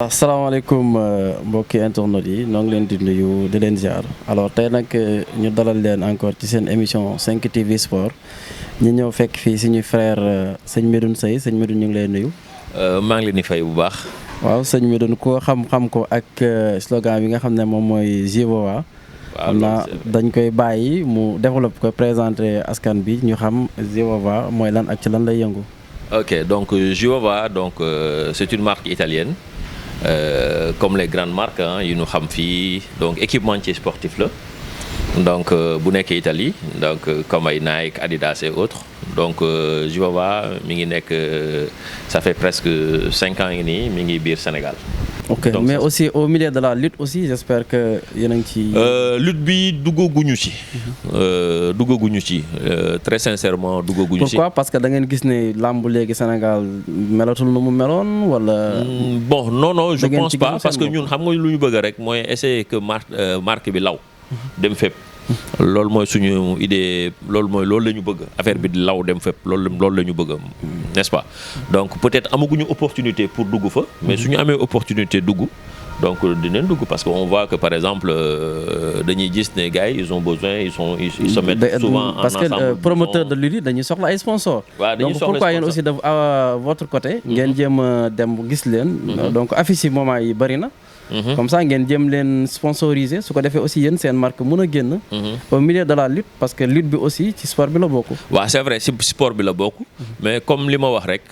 asalaamaaleykum mbokki internet yi ñoo ngi leen di nuyu di leen ziar alors tey nag ñu dalal leen encore ci seen émission 5TV Sport ñu ñëw fekk fii suñu frère sëñ Medoune Seye sëñ Medoune ñu ngi lay nuyu. maa ngi leen di fay bu baax. waaw sëñ Medoune ko xam-xam ko ak slogan bi nga xam ne moom mooy JVOA. waaw na dañ koy bàyyi mu développe ko présenter askan bi ñu xam JVOA mooy lan ak ci lan lay yëngu. Ok, donc JVOA c'est une marque italienne. Comme les grandes marques yu ñu xam fii donc équipementier sportif la donc bu nekkee Italie donc comme ay Nike, Adidas et autres donc JVOA mi ngi nekk ça fait presque 5 ans nii mi ngi biir Sénégal. ok donc, mais aussi au milieu de la lutte aussi j'espère que yéen a ngi ci. lutte bi duggaguñu ci. duggaguñu ci très sincèrement duggaguñu ci. pourquoi parce que da ngeen gis ne làmb léegi Sénégal melatul nu mu meloon wala. bon non je pense pas parce que ñun xam nga lu ñu bëgg rek mooy essayer que marque bi law. dem fépp. loolu mooy suñu idée loolu la ñu bëgg affaire bi di law dem fépp loolu la ñu bëgg n'est-ce pas donc peut-être amaguñu opportunité pour dugg fa mais suñu amee opportunité dugg donc dinañ dugg parce que on voit que par exemple dañuy gis ne gars yi ils ont besoin ils se mettent souvent en ensemble parce que promoteur de lutte dañuy soxla ay sponsors. waaw dañuy soxla donc pourquoi yéen aussi à votre côté. ngeen jéem a dem gis leen. donc affiche yi moment yi bëri na. comme ça ngeen jëm leen sponsoriser su ko defee aussi yéen seen marque mën a génn. au milieu de la lutte parce que lutte bi aussi ci sport bi la bokk. waaw c'est vrai ci sport bi la bokk. mais comme li ma wax rek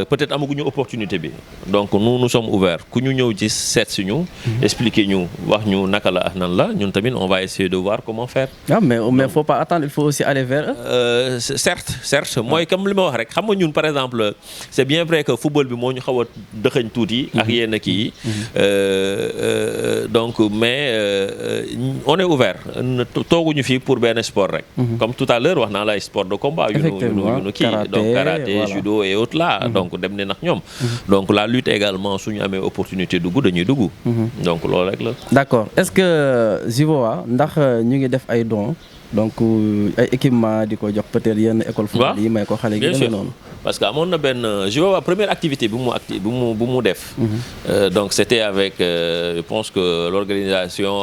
peut-être amaguñu opportunité bi. donc nous sommes ouverts ku ñu ñëw ci seet si ñu. expliquer ñu wax ñu naka la ak nan la ñun tamit on va essayer de voir comment faire. ah mais faut pas attendre il faut aussi aller vers eux. certes mooy comme li ma wax rek xam nga ñun par exemple c'est bien vrai que football bi moo ñu xaw a dëxëñ tuuti. ak yenn kii donc mais on est ouvert tooguñu fii pour benn sport rek. comme tout à l'heure wax naa la sport de combat. yu nu kii donc karaté judo et autres là. donc dem ne nag ñoom. donc la lutte également suñu amee opportunité dugg dañuy dugg. donc loolu rek la. d'accord est-ce que JVOA ndax ñu ngi def ay dons donc ay équipement di ko jox peut-être yenn école football yi may ko xale gi demee noonu. parce que amoon na benn JVOA première activité bu mu def. donc c'était avec je pense que l'organisation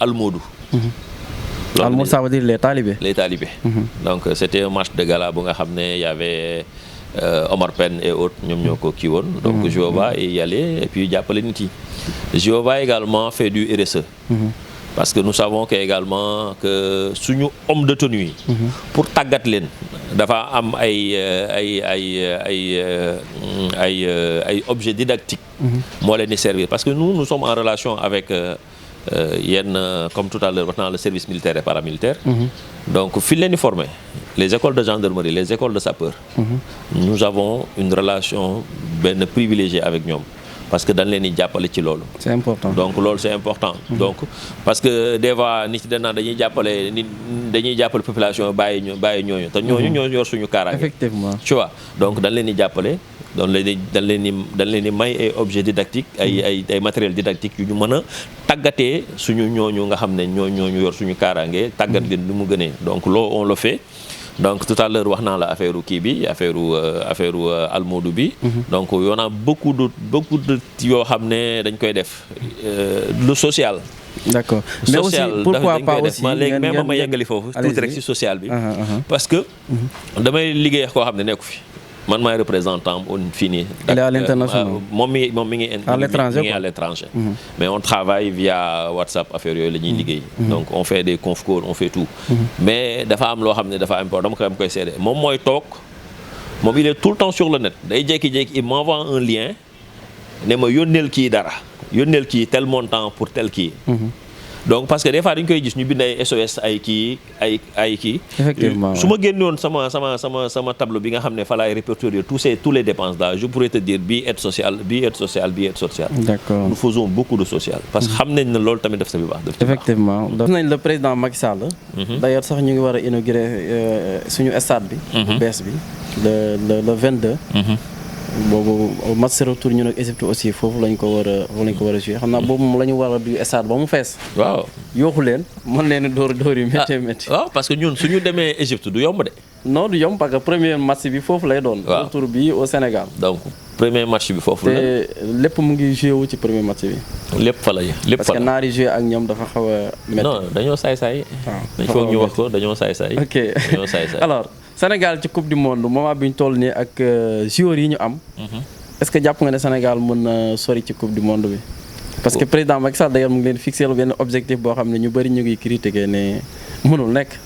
Almodou. Almodou ça veut dire les talibés. les talibés. donc c'était un match de gala bu nga xam ne y avait Omar Pène et autres ñoom ñoo ko kii woon. donc JVOA y allait et puis jàppale nit yi. JVOA également fait du RSE. parce que nous savons que également que suñu homme de tenue yi. pour tàggat leen dafa am ay objets didactiques. moo leen di servir parce que nous sommes en relation avec yenn comme tout à l'heure wax naa le service militaire et paramilitaire. donc fi leen di former les écoles de gendarmerie les écoles de sapeurs. nous avons une relation benn privilégiée avec ñoom. parce que dañ leen di jàppale ci loolu. c'est important donc loolu c'est important. donc parce que des fois nit dañ naan dañuy jàppale population bàyyi ñooñu te ñooñu ñoo yor suñu kaaraange. effectivement tu vois donc dañ leen di jàppale dañ leen di may ay objets didactiques ay matériels didactiques yu ñu mën a tàggatee suñu ñooñu nga xam ne ñooñu yor suñu kaaraange tàggat leen lu mu gënee donc loolu on le fait. donc tout à l'heure wax naa la affaire kii bi affaire Almodou bi. donc y en a beaucoup de yoo xam ne dañ koy def le social. d'accord mais aussi pourquoi pas aussi léegi même ma yeggali foofu tuuti rek ci social bi. parce que damay liggéey koo xam ne nekku fi. man maay représentant fii nii. il est à l'international. moom mi ngi à l'étranger mais on travaille via WhatsApp affaire yooyu la ñuy liggéey. donc on fait des conf calls on fait tout. mais dafa am loo xam ne dafa important dama koy seede moom mooy toog moom il est tout le temps sur le net day jékki-jékki il m'envoie un lien ne ma yónneel kii dara yónneel kii tel montant pour tel kii. donc parce que des fois dañu koy gis ñu bind ay SOS ay kii. effectivement su ma génnoon sama tableau bi nga xam ne fa laay répertorier tous les dépenses là je pourrais te dire bii aide sociale. d'accord nous faisons beaucoup de social. parce que xam nañ ne loolu tamit daf sa bi baax. effectivement gis nañ le président Macky Sall. d'ailleurs sax ñu ngi war a inaugurer suñu stade bi. bees bi le 22. boobu match retour ñu nag Égypte aussi foofu lañ ko war a jouer xam naa boobu moom la ñu war a du stade ba mu fees. waaw yooxu leen mën leen dóor yu métti. waaw parce que ñun suñu demee Égypte du yomb de. non du yomb parce que premier match bi foofu lay doon. waaw retour bi au Sénégal. donc premier match bi foofu la. te lépp mu ngi joué wu ci premier match bi. lépp fa la lépp parce que naar yi joué ak ñoom dafa xaw a métti. non dañoo saay-saay. dañ foog ñu wax ko dañoo saay-saay. ok dañoo saay-saay. alors Sénégal ci coupe du monde moment bi ñu toll nii ak joueurs yi ñu am. est-ce que jàpp nga ne Sénégal mën na sori ci coupe du monde bi. parce que président Macky Sall d'ailleurs mu ngi leen fixé benn objectif boo xam ne ñu bëri ñu ngi critiquer ne mënul nekk.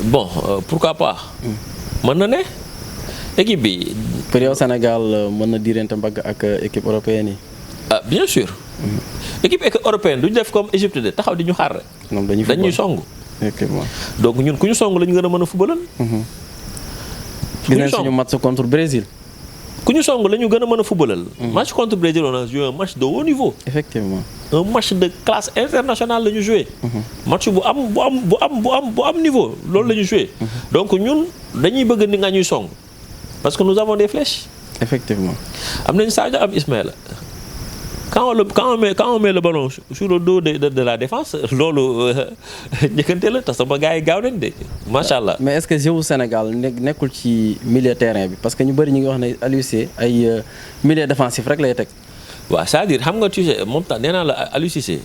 bon pourquoi pas. mën na ne. équipe bi. pour yow Sénégal mën na diirante mbagg ak équipe européenne yi. ah bien sûr. équipe européenne du ñu def comme Égypte de taxaw di ñu xaar rek. ñoom dañuy song. effectivement donc ñun ku ñu song la ñu gën a mën a fubalal. gis nañ suñu match contre Brésil. ku ñu song la ñu gën a mën a fubalal. match contre Brésil on a joué un match de haut niveau. effectivement un match de classe internationale la ñu joué. match bu am niveau loolu la ñu joué. donc ñun dañuy bëgg ni nga ñuy song. parce que nous avons des flèches. effectivement am nañu Sadio am Ismaïla quand on met le ballon sur le dos de la défense loolu njëkkante la te sama gars yi gaaw nañ de macha allah. mais est-ce que jeu Sénégal nekkul ci milieu terrain bi parce que ñu bëri ñu ngi wax ne Aliou Cissé ay milieu défensif rek lay teg. waaw c'est-à-dire xam nga tu sais moom tax nee naa la Aliou Cissé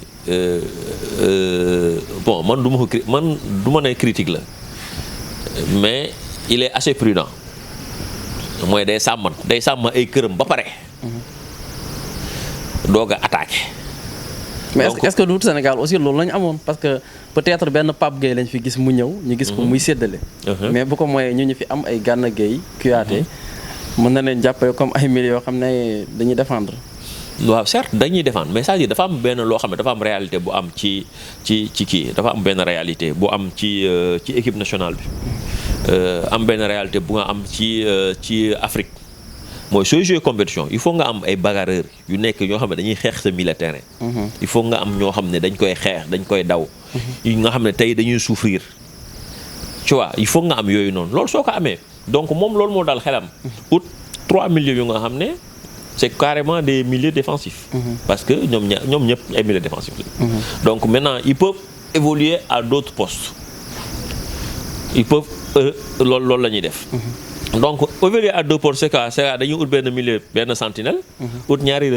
bon man du ma ne critique la mais il est assez prudent. mooy day sàmm ay këram ba pare. doog a attaqué. mais est-ce que du Sénégal aussi loolu la ñu amoon parce que peut-être benn Pape Gueye lañ fi gis mu ñëw. ñu gis ko muy séddale. mais bu ko mooyee ñu fi am ay Gana Gueye Kouyaté mën na leen jàppale comme ay milieux yoo xam ne dañuy défendre. waaw certes dañuy défendre mais c'est-à-dire dafa am benn loo xam ne dafa am réalité bu am ci kii dafa am benn réalité bu am ci équipe nationale bi. am benn réalité bu nga am ci Afrique mooy sooy jouer compétition il faut nga am ay bagarreurs yu nekk ñoo xam ne dañuy xeex sa milieu terrain. il faut nga am ñoo xam ne dañ koy xeex dañ koy daw. yi nga xam ne tey dañuy souffrir tu vois il faut nga am yooyu noonu loolu soo ko amee donc moom loolu moo dal xelam. ut 3 milieux yu nga xam ne c'est carrément des milieux défensifs. parce que ñoom ñëpp ay milieux défensifs la. donc maintenant ils peuvent évoluer à d'autres postes. ils peuvent loolu la ñuy def. donc évoluer à deux postes c'est que dañuy ut benn milieu benn sentinelle. ut ñaari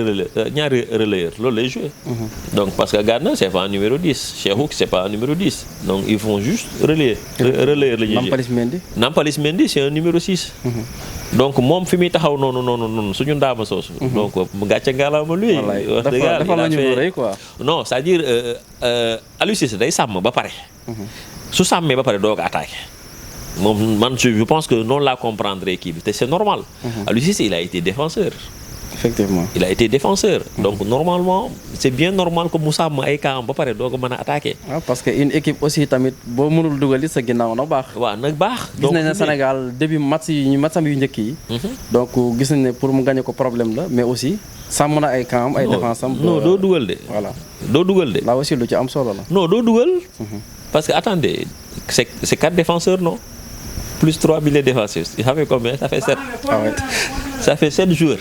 relayeur loolu lay jouer. donc parce que Gana c'est pas un numéro 10 Cheikhou c'est pas un numéro 10 donc ils font juste relayeur la ñuy jouer. Nampalys Mendy c'est un numéro 6. donc moom fi muy taxaw noonu suñu ndaama soosu. donc mu gàcce ngalaama luy. wax dëgg yàlla non c'est-à-dire Aliou Cissé day sàmm ba pare. su sàmmee ba pare doog a attaqué moom man je pense que noonu laa comprendre kii bi te c'est normal. Aliou Cissé il a été défenseur. effectivement il a été défenseur. donc normalement c'est bien normal que mu sàmm ay kaam ba pare doog a mën a attaqué. waaw parce que une équipe aussi tamit boo mënul dugal it sa ginnaaw na baax. waaw nag baax. gis nañ ne Sénégal début matcham yu njëkk yi. donc gis nañ ne pour mu gagner ko problème la mais aussi sàmm na ay kaam ay défense am. non doo dugal de. voilà doo dugal de. là aussi lu ci am solo la. non doo dugal. parce que attendez c'est 4 défenseurs non plus 3 milieux défensifs ça fait combien ça fait 7. ah ouais. ça fait 7 joueurs.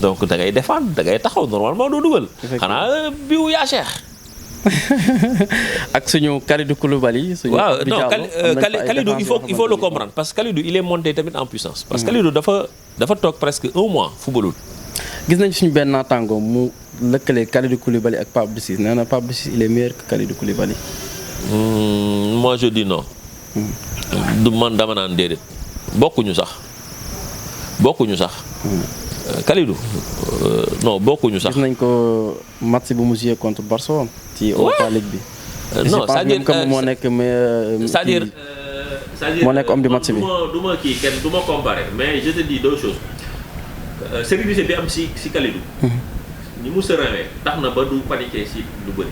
donc da ngay défendre da ngay taxaw normalement doo dugal. xanaa biwu yaa Cheikh. ak suñu Kalidou Koulibaly. waaw non Kalidou il faut le comprendre parce que Kalidou il est monté tamit en puissance. parce que Kalidou dafa toog presque 1 mois footballul. gis nañ suñu benn naataango mu lëkkale Kalidou Koulibaly ak Pape Abdou Ciss nee na Pape Abdou Ciss il est meilleur que Kalidou Koulibaly. moi je dis non. du man dama naan déedéet bokkuñu sax. Kalidou non bokkuñu sax. gis nañ ko match bu mu joué contre Barcelone. ci Europa League bi. non c'est-à-dire que moo nekk c'est-à-dire moo nekk homme du match bi. du ma kii kenn du ma comparer mais je te dis deux choses. sécurité bi am si Kalidou. ni mu sereiné tax na ba du paniquer si lu bëri.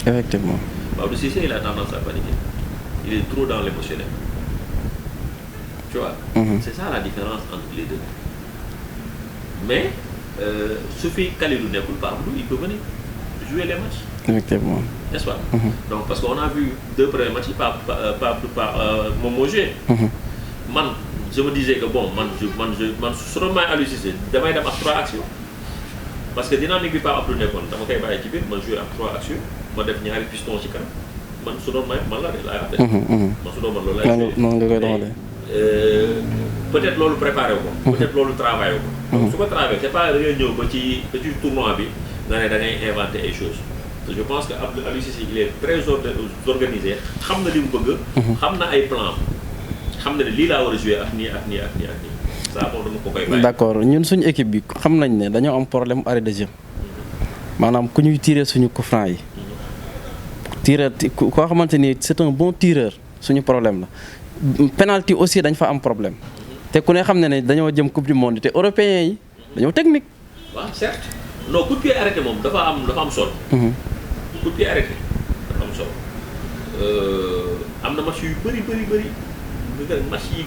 effectivement. Pape Abdou Cissé il a tendance à paniquer. Il est trop dans l'émotionnel. Tu vois. C'est ça la différence entre les deux. mais su fi Kalidou nekkul Pape Abdou il peut venir jouer les matchs. effectivement. n'est-ce pas. donc parce qu'on a vu 2 premiers matchs yi Pape Abdou moom moo joué. man je me disais que bon man su doon may Aliou Cissé damay dem ak 3 actions parce que dynamique bi Pape Abdou nekkoon dama koy bàyyi ci biir man joué ak 3 actions ma def ñaari piston ci kanam man su doon may man la de laay wax de. man su doon man loolu laay. noonu nga koy doxalee. peut-être loolu préparé wu ko. peut-être loolu travaillé wu ko. donc su ko travaillé c'est pas da ngay ñëw ba ci tournoi bi nga ne da ngay inventer ay choses. je pense que Aliou Cissé il est très organisé xam na li mu bëgg. xam na ay plan xam na ne lii laa war a jouer ak nii ak nii ak nii ak nii ça moom dama ko koy bàyyi. d'accord ñun suñu équipe bi xam nañ ne dañoo am problème arrêt de jeu maanaam ku ñuy tirer suñu coup franc yi. tireur koo xamante ni c'est un bon tireur suñu problème la penalty aussi dañ fa am problème te ku ne xam ne dañoo jëm coupe du monde te européens yi dañoo technique. waaw certes non coup de pied arrêté moom dafa am solo. coup de pied arrêté dafa am solo am na match yu bëri match yi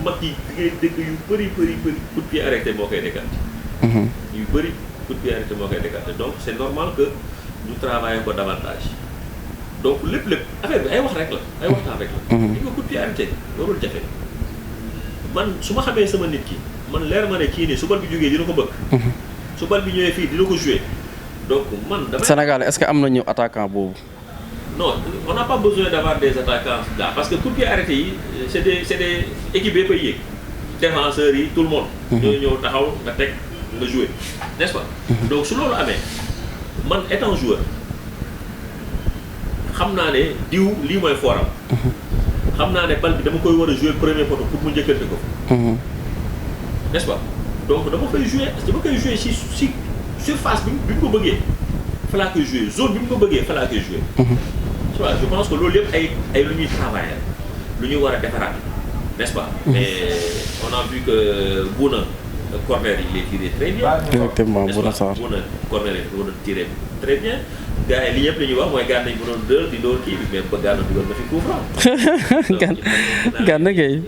mag yi ngay dégg yu bëri coup de pied arrêté moo koy décanté. yu bëri coup de pied arrêté moo koy décanté donc c'est normal que ñu travailler ko davantage donc lépp affaire bi ay wax rek la ay waxtaan rek la. li nga coup de pied arrêté warul jafe man su ma xamee sama nit ki man leer ma ne kii nii su bal bi jógee dina ko bëgg. su bal bi ñëwee fii dina ko jouer donc man. Sénégal est-ce que am nañu attaquant boobu. non on n'a pas besoin d'avoir des attaquants là parce que coup de pied arrêté yi c'est des équipes yëpp a yéeg défenseurs yi tout le monde. ñoo ñëw taxaw nga teg nga jouer n'est-ce pas. donc su loolu amee man étant joueur xam naa ne diw lii mooy fooram. xam naa ne bal bi dama koy war a jouer premier poteau pour mu njëkkante ko. n'est-ce pas donc dama koy jouer si surface bi mu ko bëggee fa laa koy jouer zone bi mu ko bëggee fa laa koy jouer. tu vois je pense que loolu yëpp ay lu ñuy travailler lu ñuy war a defaraat n'est-ce pas. mais on a vu que Bouna corner il est tiré très bien. effectivement Bouna Sarr Bouna corner il doon tiré très bien. gars yi li ñëpp li ñuy wax mooy gànnañ bu doon dër di door kii bi mais ba gànna dugal na fi coup franc. gànna Gueye.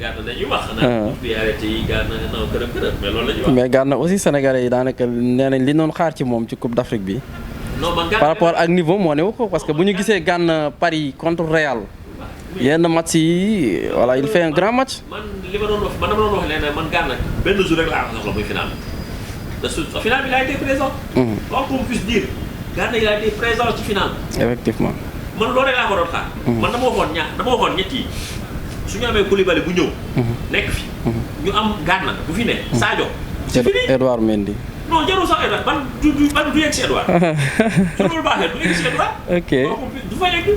gànna nañuy wax. xanaa coup de arrêté yi gànna non kërëm mais loolu la ñuy wax. mais gànna aussi sénégalais yi daanaka nee nañ li noonu xaar ci moom ci coupe d'Afrique bi. non man par rapport ak niveau moo newu ko parce que bu ñu gisee gànna Paris contre Real. yenn match yi voilà il fait un grand match. man li ma doon wax man dama doon wax léegi man gànna benn jour rek laa ko soxla muy final te su final bi il a été présent. quoi qu'on puisse dire. Gana il a été présent ci final. effectivement. man loolu rek laa ko doon xaar. man dama waxoon ñett yi su ñu amee Koulibaly bu ñëw. nekk fi. ñu am Gana bu fi ne. Sadio. c'est fini Edouard Mendy. non jarul sax Edouard ban du yegg si Edouard. su loolu baaxee du yegg si Edouard. ok du fa yegg.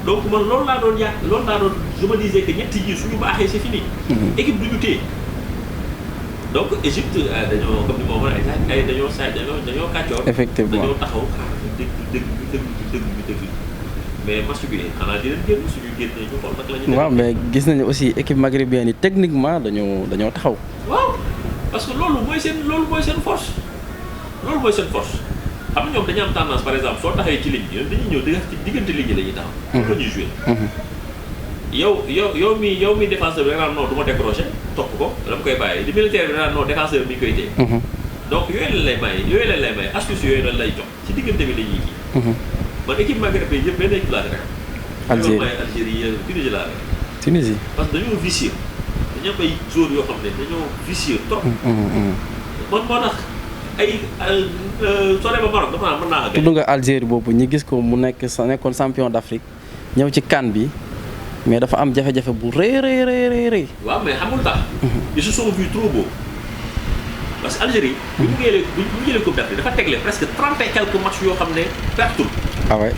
donc man loolu laa doon je me disais que ñett yi suñu baaxee c'est fini. équipe du ñu téye. donc Égypte dañoo comme ni ma waxee ay dañoo kàccoor. effectivement dañoo taxaw xaar dëgg mais match bi xanaa dinañ génn suñu génnee ñu xool nag la ñu. waaw mais gis nañu aussi équipe maghrébine yi techniquement dañoo taxaw. waaw parce que loolu mooy seen force loolu mooy seen force xam nga ñoom dañu am tendance par exemple soo taxawee ci ligne bi dañuy ñëw ci diggante ligne yi la ñuy taxaw. foofu la ñuy jouer. yow mi défenseur bi da nga naan non du ma décrocher topp ko dama koy bàyyi li militaire bi da nga naan non défenseur bi mi ngi koy téye. donc yooyu lañ lay may astuce yooyu lañ lay jox ci diggante bi la ñuy kii. man équipe maghrébine yëpp benn équipe laa rek. Algérie Tunisie laa rek. Tunisie. parce que dañoo vicieux dañoo ay joueurs yoo xam ne dañoo vicieux trop. man moo tax ay soo demee ba Maroc dafa mën naa ko. tudd nga Algérie boobu ñi gis ko mu nekkoon champion d'Afrique ñëw ci CAN bi. mais dafa am jafe-jafe bu rëy. waaw mais xamul tax. ils se sont vus trop beaux parce que Algérie. bu ñu jëlee Coupe d'Afrique dafa tegle presque 30 et quelques matchs yoo xam ne pertul. ah ouais.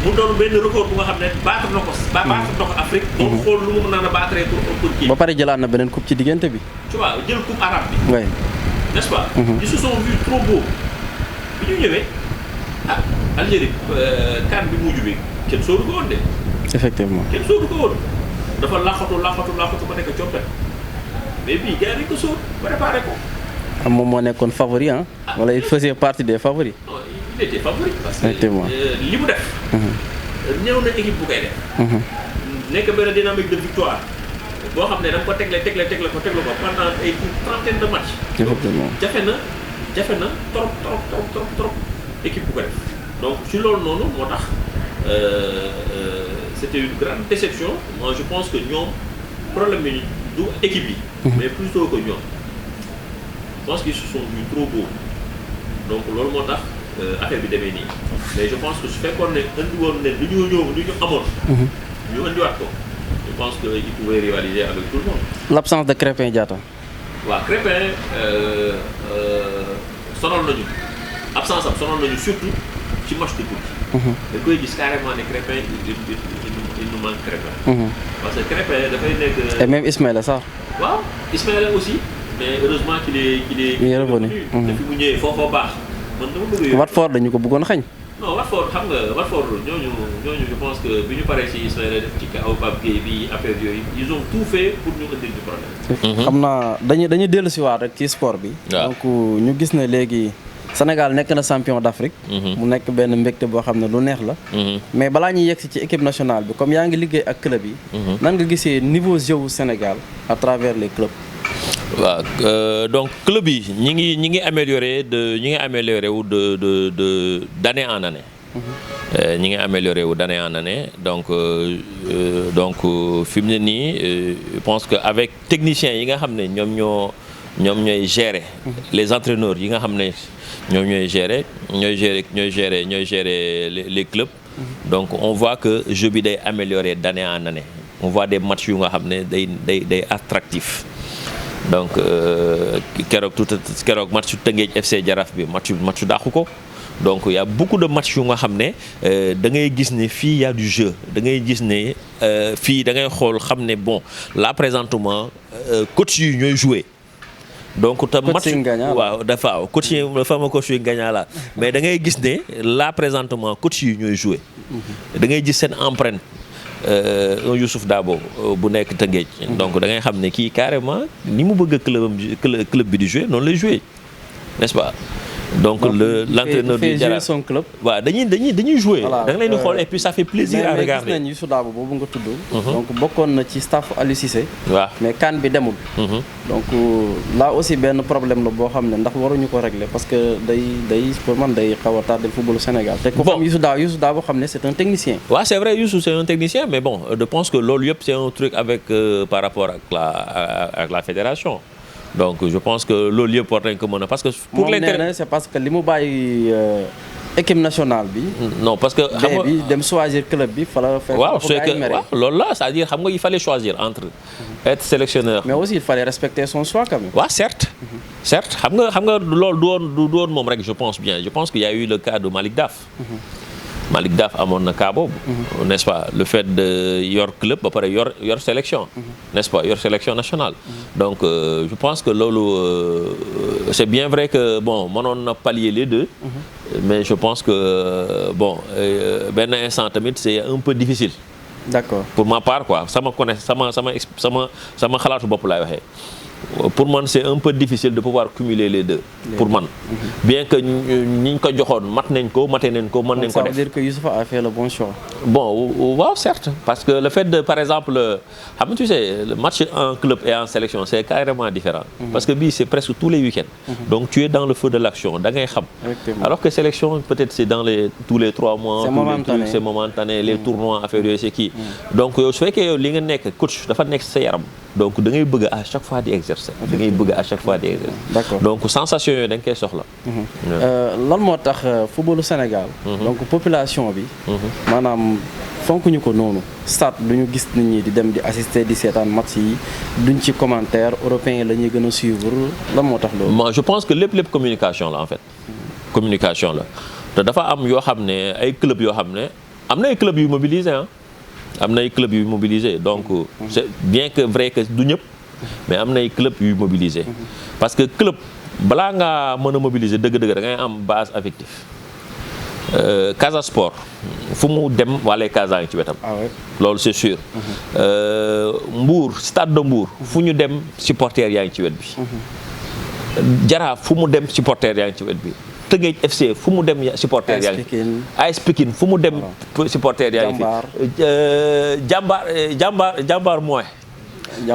mu doon benn record bu nga xam ne battre na ko Afrique. donc xool lu mu mën a battre pour kii. ba pare jëlaat na beneen coupe ci diggante bi. tu vois jël coupe arabe bi. oui. n'est-ce pas. ils se sont vus trop beaux bi ñu ñëwee Algérie CAN bi mujj bi kenn sóoru ko woon de. effectivement kenn sóoru ko woon dafa laxatu ba nekk coppet mais bii gars yi dañ ko sóor préparé ko. moom moo nekkoon favori ah. wala il faisait partie des favoris. non il était favori. parce que effectivement li mu def. néew na équipe bu koy def. nekk benn dynamique de victoire boo xam ne da nga ko tegle ko pendant ay trentaine de matchs. effectivement jafe na trop équipe bu ko def donc ci loolu noonu moo tax. C'était une grande déception. Moi, je pense que ñoom problème bi du équipe yi. mais plutôt que ñoom. Je pense qu'ils se sont vus trop beaux. donc loolu moo tax affaire bi demee nii. mais je pense que su fekkoon ne indi woon ne lu ñu amoon. ñu indiwaat ko. je pense qu'il pouvait rivaliser avec tout le monde. L'absence de Krépin Diatta. waaw Krépin sonal nañu absence am sonal nañu surtout ci match de coupe. da koy gis carrément ne Krépin il nous manque Krépin. parce que Krépin dafay nekk. et même Ismaïla Sarr. waaw Ismaïla aussi mais heureusement qu'il est revenu. depuis mu ñëwee foofu baax man dama bëgg. Watford dañu ko bëggoon xañ. non Watford xam nga Watford ñooñu je pense que bi ñu paree ci Ismaïla def ci kaw Pape Gueye bi affaire yooyu ils ont tout fait pour ñu indil du problème. xam naa dañuy dellusiwaat rek ci sport bi. donc ñu gis ne léegi Sénégal nekk na champion d'Afrique. mu nekk benn mbégte boo xam ne lu neex la. mais balaa ñuy yegsi ci équipe nationale bi comme yaa ngi liggéey ak club yi. nan nga gisee niveau jeu wu Sénégal à travers les clubs. waaw donc club yi ñi ngi amélioré wu d'année en année. ñi ngi amélioré wu d'année en année donc fi mu ne nii je pense que avec techniciens yi nga xam ne ñoom ñooy gérer. les entraîneurs yi nga xam ne ñoom ñooy gérer les clubs. donc on voit que jeu bi day amélioré d'année en année on voit des matchs yu nga xam ne day attractif. donc keroog match Teungueth FC Jaraaf bi match dàqu ko donc y a beaucoup de matchs yu nga xam ne da ngay gis ne fii y a du jeu da ngay gis ne fii da ngay xool xam ne bon là présentement coach yi ñooy jouer donc te match waaw dafa ma coach yi gagnant la mais da ngay gis ne là présentement coach yi ñooy jouer da ngay gis seen empreinte Youssouf Dabo bu nekk Teungueth donc da ngay xam ne kii carrément ni mu bëgg club bi di jouer noonu lay jouer n'est-ce pas donc l'entraîneur du Jaraaf son club. waaw dañuy jouer da nga leen di xool et puis ça fait plaisir à regarder. mais gis nañ Youssouf Dabo boobu nga tudd. donc bokkoon na ci staff Aliou Cissé. waaw mais CAN bi demul. donc là aussi benn problème la boo xam ne ndax waruñu ko régler parce que day pour man day xaw a tardé footballu Sénégal. te ku xam Youssouf Dabo xam ne c'est un technicien. waaw c'est vrai Youssou c'est un technicien mais bon je pense que loolu yëpp c'est un truc avec par rapport ak la fédération. donc je pense que loolu yëpp war nañ ko mën a parce que. pour l'intérêt c'est parce que li mu bàyyi équipe nationale bi. non parce que xam nga bi dem choisir club bi fa la. waaw c'est que waaw loolu la c'est-à-dire xam nga il fallait choisir entre être sélectionneur. mais aussi il fallait respecter son choix quand même. waaw certes. xam nga loolu du woon moom rek je pense bien je pense qu'il y a eu le cas de Malick Daf. Malick Daf amoon na cas boobu. n'est-ce pas le fait de yor club ba pare yor sélection. n'est-ce pas yor sélection nationale. donc je pense que loolu c'est bien vrai que bon mënoon na pallier les deux. mais je pense que bon benn instant tamit c'est un peu difficile. d'accord pour ma part quoi sama xalaatu bopp laay waxee. pour moi c'est un peu difficile de pouvoir cumuler les deux. pour man bien que ñi ñu ko joxoon mate nañ ko mën nañ ko def. ça veut dire que Youssouf a fait le bon choix. bon waaw certes parce que le fait de par exemple xam nga tu sais le match en club et en sélection c'est carrément différent. parce que bii c'est presque tous les week-ends. donc tu es dans le feu de l'action da ngay xam. alors que sélection peut-être c'est dans tous les 3 mois. c'est momentané les tournois affaires yooyu c'est kii. donc yow su fekkee yow li nga nekk coach dafa nekk sa yaram. donc da ngay bëgg à chaque fois di exercer. da ngay bëgg à chaque fois di exercer. d'accord donc sensation yooyu da nga koy soxla. lan moo tax footballu Sénégal. donc population bi. maanaam fonkuñu ko noonu. stade duñu gis nit ñi di dem di assister di seetaan match yi duñ ci commentaire européen la ñuy gën a suivre lan moo tax loolu. moi je pense que lépp communication la en fait. communication la te dafa am yoo xam ne ay club yoo xam ne am na ay club yu mobilisé ah. am na ay club yu mobilisé donc c'est bien que vrai que du ñëpp mais am na ay club yu mobilisé parce que club balaa ngaa mën a mobiliser dëgg-dëgg da ngay am base affective Casa Sport fu mu dem wala Casa ngi ci wetam. loolu c'est sûr. Mbour stade de Mbour fu ñu dem supporter yaa ngi ci wet bi. Jaraaf fu mu dem supporter yaa ngi ci wet bi. Teungueth FC fu mu dem supporter yaa ngi AS Pikine fu mu dem supporter yaa ngi fi jàmbaar mooy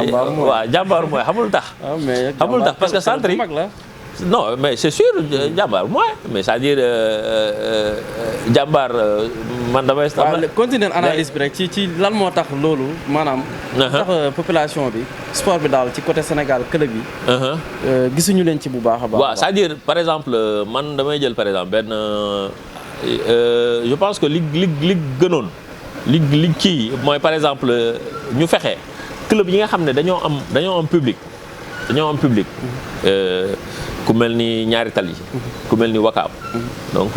waaw jàmbaar mooy xamul tax parce que centre yi non mais c'est sûr jàmbaar mooy mais c'est-à-dire jàmbaar man damay continuer analyse bi rek ci lan moo tax loolu maanaam tax population bi sport bi daal ci côté Sénégal club yi gisuñu leen ci bu baax a baax. waaw c'est-à-dire par exemple man damay jël par exemple benn je pense que li gënoon li kii mooy par exemple ñu fexe club yi nga xam ne dañoo am public ku mel ni ñaari tali ku mel ni Wakaam donc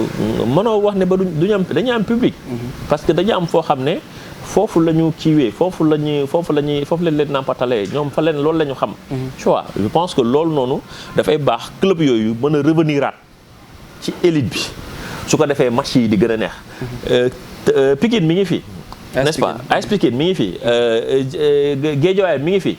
mënoo wax ne ba dañu am public parce que dañu am foo xam ne foofu la ñu kiiwee foofu lañ leen nampatalee ñoom fa leen loolu la ñu xam tu vois je pense que loolu noonu dafay baax club yooyu mën a revenir aat ci élite bi su ko defee match yi di gën a neex Pikine mi ngi fi n'est-ce pas AS Pikine mi ngi fi Guédiawaye mi ngi fi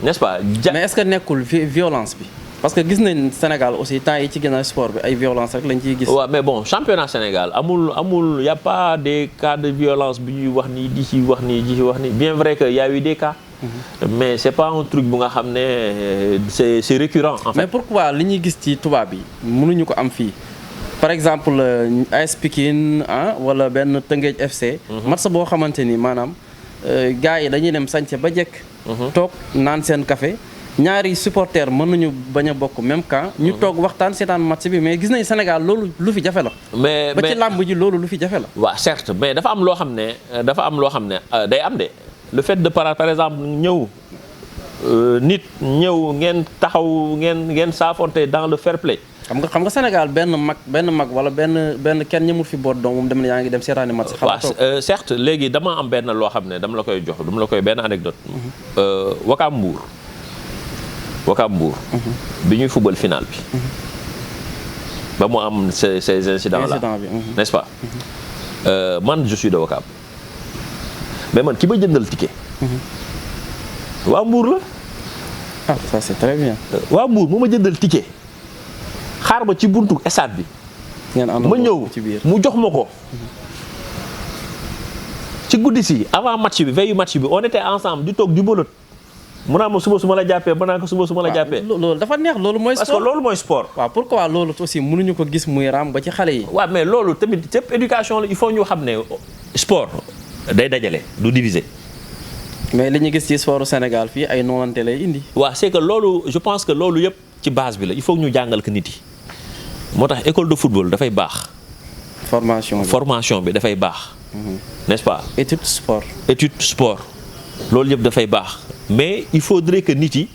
n'est-ce pas mais est-ce que nekkul violence bi parce que gis nañ Sénégal aussi temps yi ci gën a sport bi ay violence rek lañ ciy gis. waaw mais bon championnat Sénégal amul y a pas des cas de violence bi ñuy wax nii di ci wax nii bien vrai que y a eu des cas. mais c'est pas un truc bu nga xam ne c'est récurrent en fait. mais pourquoi li ñuy gis ci tubaab yi mënuñu ko am fii par exemple AS Pikine wala benn Tëngéej FC. match boo xamante ni maanaam gars yi dañuy dem sañse ba jekk. toog naan seen café. ñaari supporters mën nañu bañ a bokk même camp ñu toog waxtaan seetaan match bi mais gis nañ Sénégal loolu lu fi jafe la. mais ba ci làmb ji loolu lu fi jafe la. waaw certes mais dafa am loo xam ne day am de le fait de par exemple ñëw nit ñëw ngeen taxaw ngeen saafonte dans le fair play. xam nga Sénégal benn mag wala benn kenn ñëmul fi boot doom moom dem na yaa ngi dem seetaani match. waaw certes léegi dama am benn loo xam ne dama la koy jox dama la koy benn anecdote. Wakaam Mbour bi ñuy football final bi ba mu am ces incidents là n'est-ce pas man je suis de Wakaam mais man ki ma jëndal ticket waa Mbour la ça c'est très bien waa Mbour mu ma jëndal ticket xaar ma ci buntu stade bi ma ñëw mu jox ma ko ci guddi si avant match bi veille match bi on était ensemble di toog di bolot mu naa ma suba su ma la jàppee ba naa ko suba su ma la jàppee. loolu dafa neex loolu mooy. sport parce que loolu mooy sport. waaw pourquoi loolu aussi mënuñu ko gis muy raam ba ci xale yi. waaw mais loolu tamit cëpp éducation la il faut ñu xam ne sport day dajale du diviser. mais li ñu gis ci sportu Sénégal fii ay noonante lay indi. waaw c'est que loolu je pense que loolu yëpp ci base bi la il faut ñu jàngal ko nit yi moo tax école de football dafay baax. formation bi dafay baax. n'est-ce pas. étude sport. loolu yëpp dafay baax. mais il faudrait que nit yi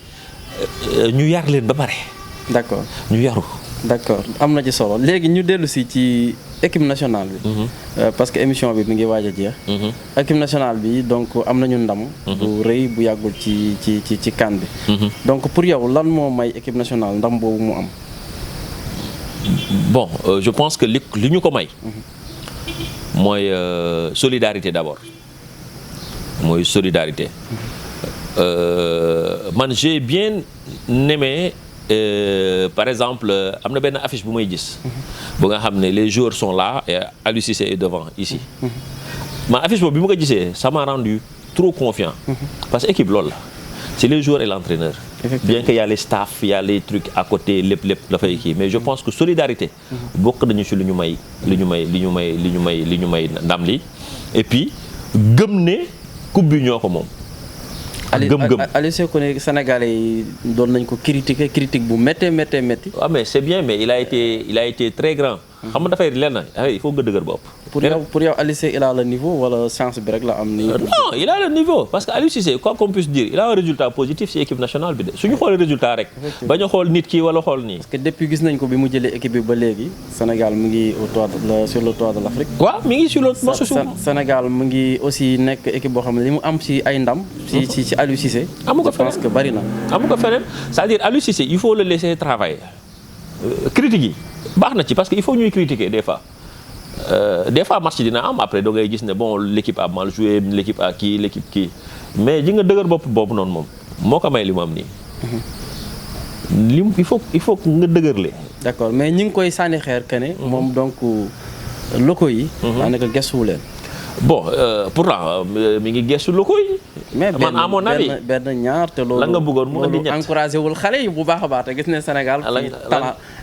ñu yar leen ba pare. d'accord ñu yaru. d'accord am na ci solo léegi ñu dellu si ci équipe nationale bi. parce que émission bi mi ngi waaj a jeex. équipe nationale bi donc am nañu ndam. bu rëy bu yàggul ci CAN bi. donc pour yow lan moo may équipe nationale ndam boobu mu am. bon je pense que li ñu ko may. mooy solidarité d'abord mooy solidarité. man j'ai bien aimé par exemple am na benn affiche bu may gis bu nga xam ne les joueurs sont là et Aliou Cissé est devant ici ma affiche boobu bi ma ko gisee ça m'a rendu trop confiant parce que équipe loolu la c'est les joueurs et l'entraîneur bien que y a les staff y a les trucs à côté lépp dafay kii mais je pense que solidarité bokk nañu ci li ñu may ndam li et puis gëm ne coupe bi ñoo ko moom gëm-gëm Aliou Cissé ko ne Sénégalais yi doon nañ ko critique bu métti. waaw mais c'est bien mais il a été très grand. xam nga dafay lenn il faut nga dëgër bopp. pour yow Aliou Cissé il a le niveau wala chance bi rek la am nii. non il a le niveau parce que Aliou Cissé quoi qu'on puisse dire il a un résultat positif ci équipe nationale bi de suñu xoolee résultat rek. bañ a xool nit ki wala xool nii. parce que depuis gis nañ ko bi mu jëlee équipe bi ba léegi Sénégal mu ngi sur le toit de l'Afrique. waaw mi ngi sur le Sénégal mu ngi aussi nekk équipe boo xam ne li mu am ci ay ndam. ci Aliou Cissé. amu ko feneen je pense que bari na. amu ko feneen c'est-à-dire Aliou Cissé il faut le laisser travailler critique yi baax na ci parce que il faut ñuy critiquer des fois match dina am après doo ngay gis ne bon l'équipe a mal joué l'équipe kii mais ji nga dëgër bopp boobu noonu moom moo ko may li mu am nii. il faut nga dëgërle. d'accord mais ñi ngi koy sànni xeer que ne. moom donc locaux yi. daanaka gëstuwu leen. bon pourtant mi ngi gëstu locaux yi. mais man à mon avis benn ñaar te loolu. la nga bëggoon mu indi ñett encouragé wul xale yi bu baax a baax te gis ne Sénégal.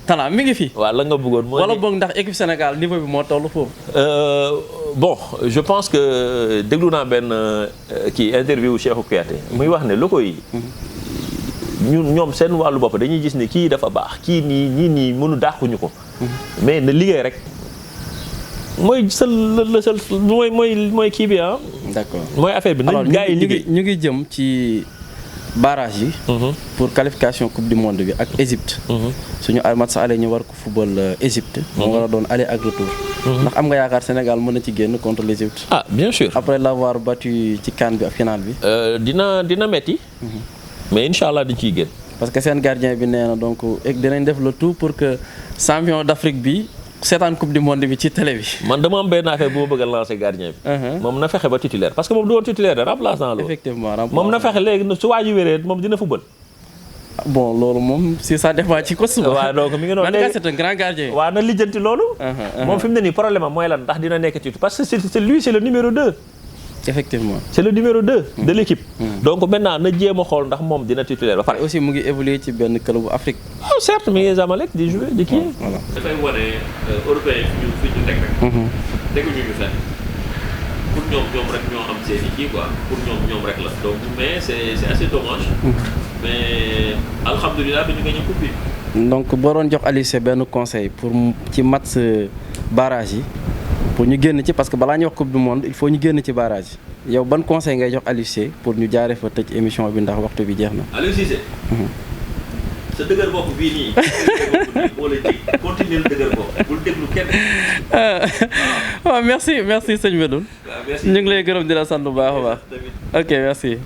talent mi ngi fi. waaw la nga bëggoon mu wala boog ndax équipe Sénégal niveau bi moo toll foofu. bon je pense que déglu naa benn kii interview Cheikhou Kouyaté muy wax ne locaux yi. ñoom seen wàllu bopp dañuy gis ne kii dafa baax kii nii mënu dàquñu ko. mais na liggéey rek mooy seul mooy kii bi ah. d'accord mooy affaire bi nañ gars yi liggéey. ñu ngi jëm ci barrage yi. pour qualification coupe du monde bi ak Égypte. suñu match aller ñu war ko football Égypte. moo war a doon aller ak retour. ndax am nga yaakaar Sénégal mën na ci génn contre l'Égypte. ah bien sûr. après l'avoir battu ci CAN bi ak final bi. dina metti. mais incha allah dañ ciy génn. parce que seen gardien bi nee na donc dinañ def le tout pour que champion d'Afrique bi seetaan coupe du monde bi ci télé bi. man dama am benn affaire bu ma bëgg a lancer gardien bi. moom na fexe ba titulaire parce que moom du woon titulaire de remplaçant la. effectivement moom na fexe léegi su waa ji wéree moom dina football. bon loolu moom si ça dépend ci ko suba. waaw donc mi ngi noonu léegi c'est un grand gardien. waaw na lijjanti loolu. moom fi mu ne nii problème am mooy lan ndax dina nekk ci parce que c'est lui c'est le numéro 2. effectivement c'est le numéro 2 de l'équipe. donc maintenant na jéem a xool ndax moom dina titulaire ba pare. aussi mu ngi évoluer ci benn club bu Afrique. ah certes mi ngi Zamalek di jouer di kii. voilà dafay wane européen fi ñu teg rek. teguñu ñu fenn pour ñoom rek ñoo am seen i kii quoi pour ñoom rek la donc mais c'est assez dommage. mais alhamdulilah bi ñu ngi ñu coupe bi. donc boo doon jox Aliou Cissé benn conseil pour ci match barrage yi. pour ñu génn ci parce que balaa ñuy wax coupe du monde il faut ñu génn ci barrage yow ban conseil ngay jox Aliou Cissé pour ñu jaaree fa tëj émission bi ndax waxtu bi jeex na. Aliou Cissé. sa dëgër bopp bii nii. boo la ji continuer dëgër bopp bul déglu kenn. waaw merci sëñ Medoune. waaw merci ñu ngi lay gërëm di la sant bu baax a baax. ok merci.